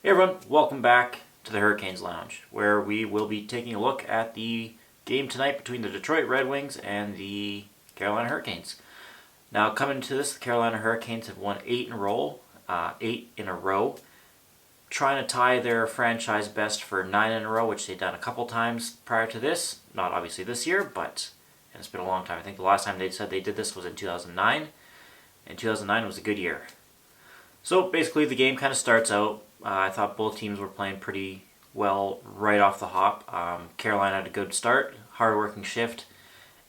Hey everyone, welcome back to the Hurricanes Lounge, where we will be taking a look at the game tonight between the Detroit Red Wings and the Carolina Hurricanes. Now, coming into this, the Carolina Hurricanes have won 8 in a row, trying to tie their franchise best for 9 in a row, which they've done a couple times prior to this. Not obviously this year, but it's been a long time. I think the last time they said they did this was in 2009, and 2009 was a good year. So basically, the game kind of starts out. I thought both teams were playing pretty well right off the hop. Carolina had a good start, hard-working shift,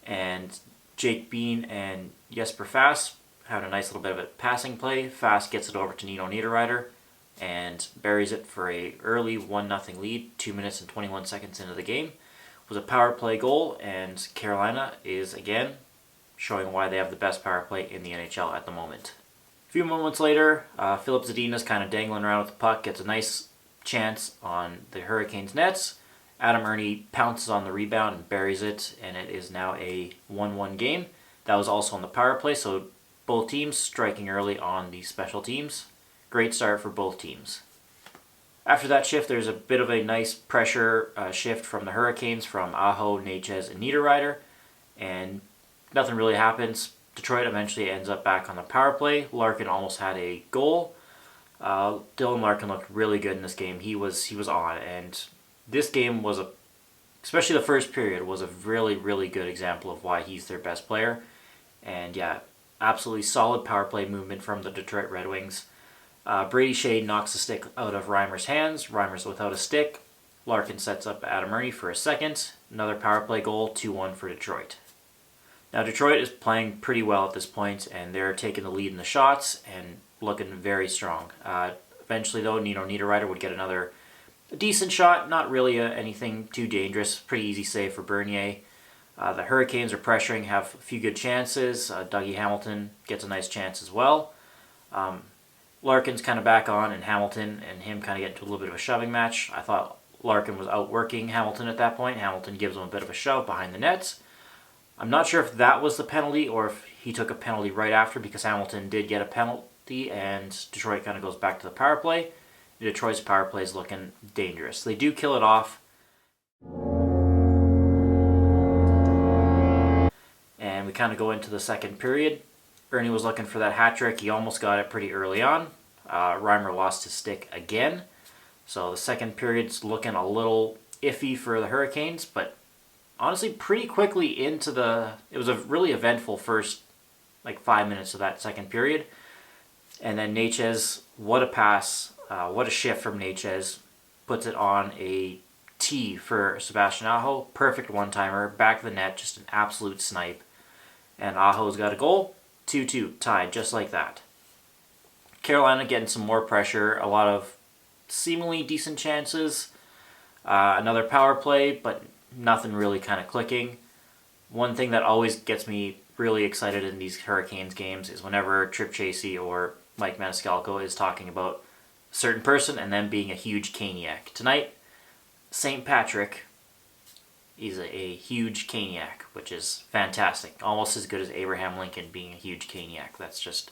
and Jake Bean and Jesper Fast had a nice little bit of a passing play. Fast gets it over to Nino Niederreiter and buries it for a early 1-0 lead, 2 minutes and 21 seconds into the game. It was a power play goal, and Carolina is, again, showing why they have the best power play in the NHL at the moment. A few moments later, Filip Zadina's kind of dangling around with the puck, gets a nice chance on the Hurricanes' nets. Adam Erne pounces on the rebound and buries it, and it is now a 1-1 game. That was also on the power play, so both teams striking early on the special teams. Great start for both teams. After that shift, there's a bit of a nice pressure shift from the Hurricanes, from Aho, Necas, and Niederreiter, and nothing really happens. Detroit eventually ends up back on the power play. Larkin almost had a goal. Dylan Larkin looked really good in this game. He was on, and this game was especially the first period, was a really, really good example of why he's their best player. And yeah, absolutely solid power play movement from the Detroit Red Wings. Brady Shade knocks the stick out of Reimer's hands. Reimer's without a stick. Larkin sets up Adam Erne for a second. Another power play goal, 2-1 for Detroit. Now, Detroit is playing pretty well at this point, and they're taking the lead in the shots and looking very strong. Eventually, though, Nino Niederreiter would get another decent shot, not really anything too dangerous. Pretty easy save for Bernier. The Hurricanes are pressuring, have a few good chances. Dougie Hamilton gets a nice chance as well. Larkin's kind of back on, and Hamilton and him kind of get into a little bit of a shoving match. I thought Larkin was outworking Hamilton at that point. Hamilton gives him a bit of a shove behind the nets. I'm not sure if that was the penalty or if he took a penalty right after, because Hamilton did get a penalty and Detroit kind of goes back to the power play. Detroit's power play is looking dangerous. They do kill it off. And we kind of go into the second period. Erne was looking for that hat trick. He almost got it pretty early on. Reimer lost his stick again. So the second period's looking a little iffy for the Hurricanes, but honestly, pretty quickly into it was a really eventful first 5 minutes of that second period. And then Necas, what a pass, what a shift from Necas, puts it on a tee for Sebastian Aho. Perfect one-timer, back of the net, just an absolute snipe. And Aho's got a goal, 2-2, tied, just like that. Carolina getting some more pressure, a lot of seemingly decent chances. Another power play, but nothing really kind of clicking. One thing that always gets me really excited in these Hurricanes games is whenever Trip Chasey or Mike Maniscalco is talking about a certain person and them being a huge Caniac. Tonight, St. Patrick is a huge Caniac, which is fantastic. Almost as good as Abraham Lincoln being a huge Caniac. That's just,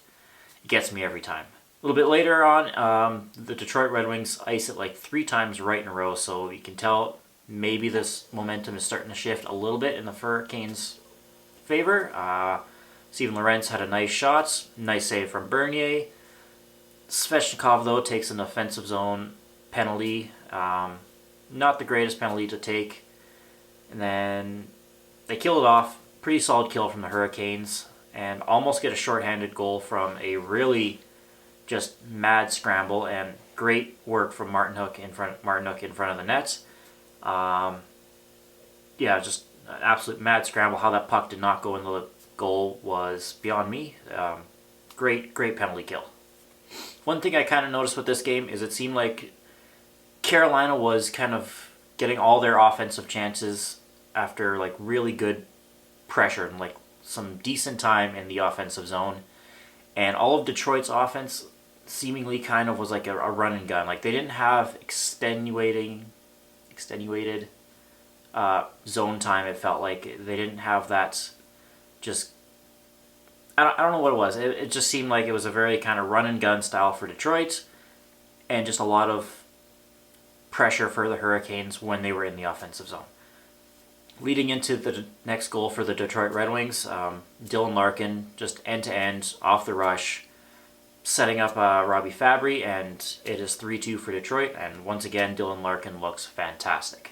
it gets me every time. A little bit later on, the Detroit Red Wings ice it 3 times right in a row, so you can tell maybe this momentum is starting to shift a little bit in the Hurricanes' favor. Steven Lorentz had a nice shot. Nice save from Bernier. Svechnikov, though, takes an offensive zone penalty. Not the greatest penalty to take. And then they kill it off. Pretty solid kill from the Hurricanes. And almost get a shorthanded goal from a really just mad scramble. And great work from Martin Hook in front of the net. Just an absolute mad scramble. How that puck did not go into the goal was beyond me. Great penalty kill. One thing I kind of noticed with this game is it seemed like Carolina was kind of getting all their offensive chances after really good pressure and some decent time in the offensive zone. And all of Detroit's offense seemingly kind of was like a run and gun. They didn't have extenuated zone time. It felt like they didn't have that. Just I don't know what it was. It just seemed like it was a very kind of run and gun style for Detroit, and just a lot of pressure for the Hurricanes when they were in the offensive zone. Leading into the next goal for the Detroit Red Wings, Dylan Larkin just end-to-end off the rush, setting up Robbie Fabry, and it is 3-2 for Detroit, and once again Dylan Larkin looks fantastic.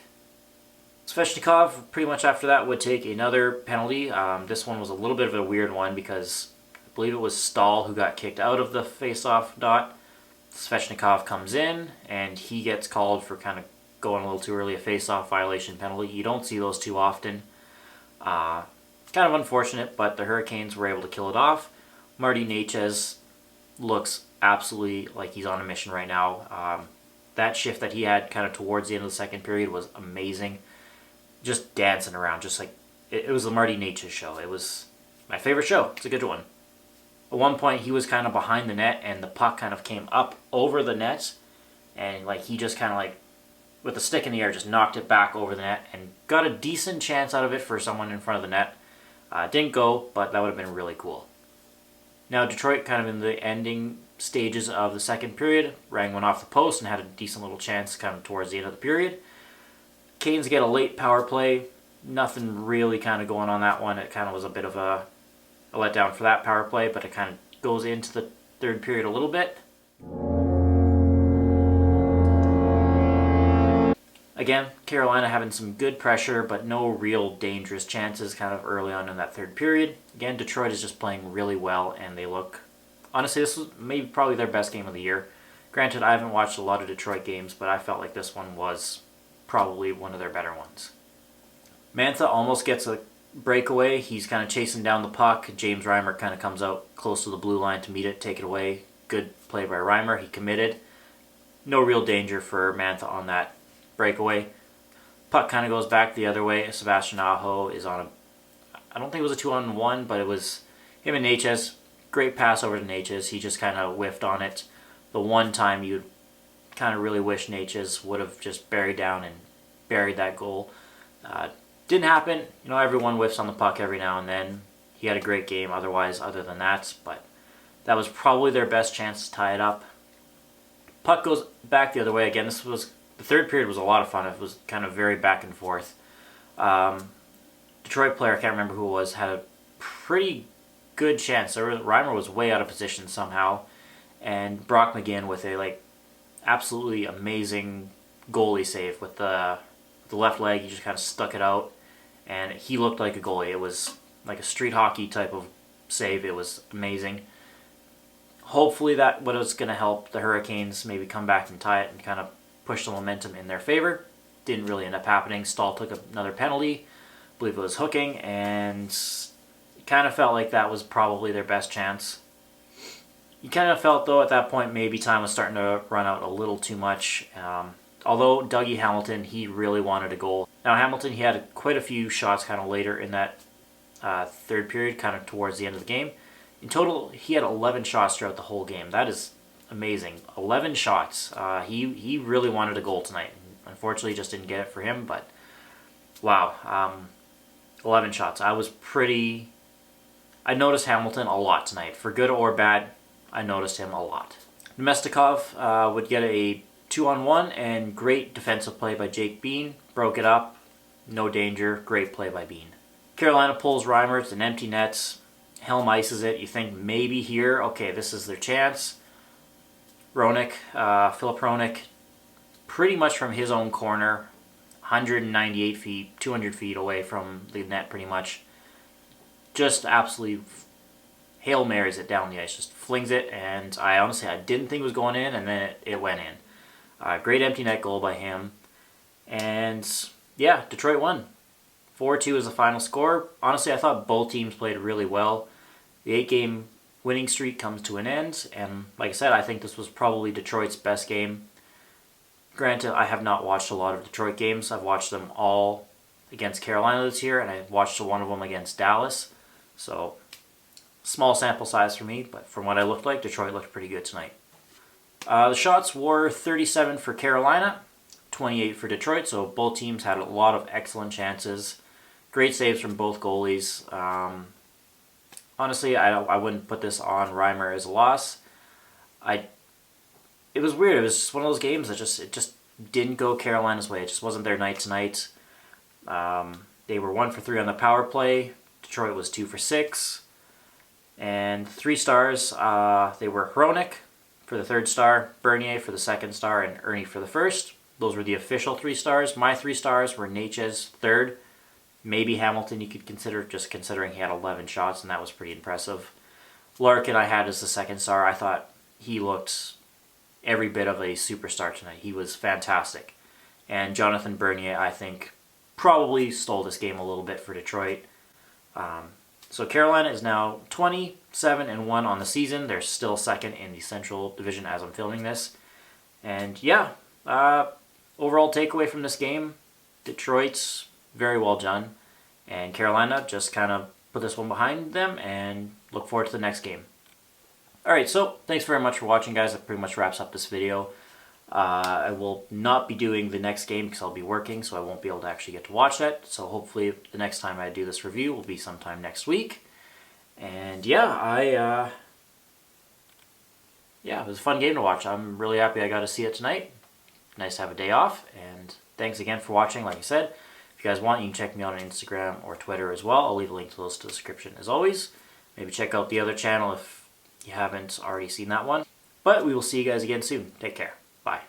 Svechnikov, pretty much after that, would take another penalty. This one was a little bit of a weird one because I believe it was Stahl who got kicked out of the face-off dot. Svechnikov comes in, and he gets called for kind of going a little too early, a face-off violation penalty. You don't see those too often. Kind of unfortunate, but the Hurricanes were able to kill it off. Marty Necas looks absolutely like he's on a mission right now. That shift that he had kind of towards the end of the second period was amazing. Just dancing around, just like it was the Marty Necas show. It was my favorite show. It's a good one. At one point, he was kind of behind the net, and the puck kind of came up over the net, and like he just kind of like with the stick in the air, just knocked it back over the net and got a decent chance out of it for someone in front of the net. Didn't go, but that would have been really cool. Now Detroit kind of in the ending stages of the second period, rang one off the post and had a decent little chance kind of towards the end of the period. Canes get a late power play. Nothing really kind of going on that one. It kind of was a bit of a letdown for that power play, but it kind of goes into the third period a little bit. Again, Carolina having some good pressure, but no real dangerous chances kind of early on in that third period. Again, Detroit is just playing really well, and they look... Honestly, this was maybe probably their best game of the year. Granted, I haven't watched a lot of Detroit games, but I felt like this one was probably one of their better ones. Mantha almost gets a breakaway. He's kind of chasing down the puck. James Reimer kind of comes out close to the blue line to meet it, take it away. Good play by Reimer. He committed. No real danger for Mantha on that breakaway. Puck kind of goes back the other way. Sebastian Aho is on a... I don't think it was a 2-on-1, but it was him and Necas. Great pass over to Necas. He just kind of whiffed on it. The one time you'd kind of really wish Necas would have just buried down and buried that goal. Didn't happen. You know, everyone whiffs on the puck every now and then. He had a great game otherwise, other than that, but that was probably their best chance to tie it up. Puck goes back the other way again. The third period was a lot of fun. It was kind of very back and forth. Detroit player, I can't remember who it was, had a pretty good chance. Reimer was way out of position somehow, and Brock McGinn with a absolutely amazing goalie save with the left leg. He just kind of stuck it out, and he looked like a goalie. It was like a street hockey type of save. It was amazing. Hopefully that was going to help the Hurricanes maybe come back and tie it and kind of push the momentum in their favor. Didn't really end up happening. Stahl took another penalty. I believe it was hooking, and it kind of felt like that was probably their best chance. You kind of felt, though, at that point maybe time was starting to run out a little too much. Although Dougie Hamilton, he really wanted a goal. Now Hamilton, he had quite a few shots kind of later in that third period, kind of towards the end of the game. In total, he had 11 shots throughout the whole game. That is amazing. 11 shots. He really wanted a goal tonight. Unfortunately, just didn't get it for him, but wow. 11 shots. I noticed Hamilton a lot tonight. For good or bad, I noticed him a lot. Nemestikov would get a 2-on-1, and great defensive play by Jake Bean. Broke it up. No danger. Great play by Bean. Carolina pulls Reimer. It's an empty net. Helm ices it. You think maybe here, okay, this is their chance. Philip Hronek, pretty much from his own corner, 198 feet, 200 feet away from the net pretty much. Just absolutely Hail Marys it down the ice. Just flings it, and I didn't think it was going in, and then it went in. Great empty net goal by him. And yeah, Detroit won. 4-2 is the final score. Honestly, I thought both teams played really well. The 8-game winning streak comes to an end, and like I said, I think this was probably Detroit's best game. Granted, I have not watched a lot of Detroit games. I've watched them all against Carolina this year, and I watched one of them against Dallas. So, small sample size for me, but from what I looked like, Detroit looked pretty good tonight. The shots were 37 for Carolina, 28 for Detroit, so both teams had a lot of excellent chances. Great saves from both goalies. Honestly, I wouldn't put this on Reimer as a loss. It was weird. It was just one of those games that it just didn't go Carolina's way. It just wasn't their night tonight. They were 1 for 3 on the power play. Detroit was 2 for 6. And 3 stars, they were Hronek for the 3rd star, Bernier for the 2nd star, and Ernie for the 1st. Those were the official 3 stars. My 3 stars were Necas, 3rd. Maybe Hamilton you could consider, just considering he had 11 shots, and that was pretty impressive. Larkin I had as the 2nd star. I thought he looked every bit of a superstar tonight. He was fantastic. And Jonathan Bernier, I think, probably stole this game a little bit for Detroit. So Carolina is now 27-1 on the season. They're still 2nd in the Central Division as I'm filming this. And yeah, overall takeaway from this game, Detroit's very well done. And Carolina just kind of put this one behind them and look forward to the next game. Alright, so thanks very much for watching, guys. That pretty much wraps up this video. I will not be doing the next game because I'll be working, so I won't be able to actually get to watch that. So hopefully the next time I do this review will be sometime next week. And yeah, it was a fun game to watch. I'm really happy I got to see it tonight. Nice to have a day off. And thanks again for watching. Like I said, if you guys want, you can check me out on Instagram or Twitter as well. I'll leave a link to those in the description as always. Maybe check out the other channel if you haven't already seen that one. But we will see you guys again soon. Take care. Bye.